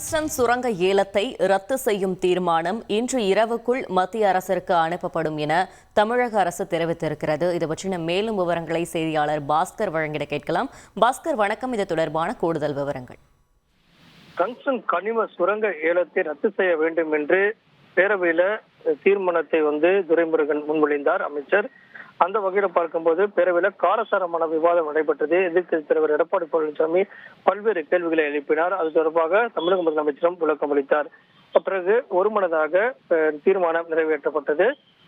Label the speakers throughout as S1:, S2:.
S1: Tungsten சுரங்க ஏலத்தை ரத்து செய்யும் தீர்மானம் இன்று இரவுக்குள் மத்திய அரசிற்கு அனுப்பப்படும் என தமிழக அரசு தெரிவித்திருக்கிறது. இது பற்றின மேலும் விவரங்களை செய்தியாளர் பாஸ்கர் வழங்கிட கேட்கலாம். பாஸ்கர் வணக்கம். இது தொடர்பான கூடுதல் விவரங்கள்.
S2: டங்ஸ்டன் கனிம சுரங்க ஏலத்தை ரத்து செய்ய வேண்டும் என்று பேரவையில தீர்மானத்தை துரைமுருகன் முன்மொழிந்தார் அமைச்சர். அந்த வகையில பார்க்கும்போது பேரவையில காரசாரமான விவாதம் நடைபெற்றது. எதிர்க்கட்சித் தலைவர் எடப்பாடி பழனிசாமி பல்வேறு கேள்விகளை எழுப்பினார். அது தொடர்பாக தமிழக முதலமைச்சரும் விளக்கம் அளித்தார். பிறகு ஒருமனதாக தீர்மானம் நிறைவேற்றப்பட்டது.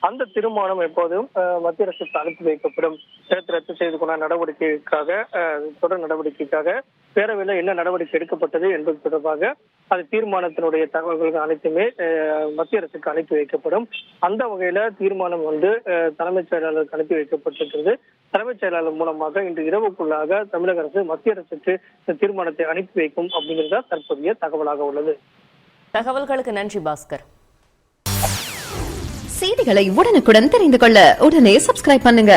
S2: அந்த தீர்மானம் எப்போதும் மத்திய அரசுக்கு அனுப்பி வைக்கப்படும். ரத்து செய்து கொண்ட நடவடிக்கைக்காக தொடர் நடவடிக்கைக்காக பேரவையில என்ன நடவடிக்கை எடுக்கப்பட்டது என்பது தொடர்பாக அது தீர்மானத்தினுடைய தகவல்கள் அனைத்துமே மத்திய அரசுக்கு அனுப்பி வைக்கப்படும். அந்த வகையில தீர்மானம் தலைமைச் செயலாளருக்கு அனுப்பி வைக்கப்பட்டிருக்கிறது. தலைமைச் செயலாளர் மூலமாக இன்று இரவுக்குள்ளாக தமிழக அரசு மத்திய அரசுக்கு தீர்மானத்தை அனுப்பி வைக்கும் அப்படிங்கிறத தற்போதைய தகவலாக உள்ளது.
S1: தகவல்களுக்கு நன்றி பாஸ்கர்.
S3: செய்திகளை உடனுக்குடன் தெரிந்து கொள்ள உடனே சப்ஸ்கிரைப் பண்ணுங்க.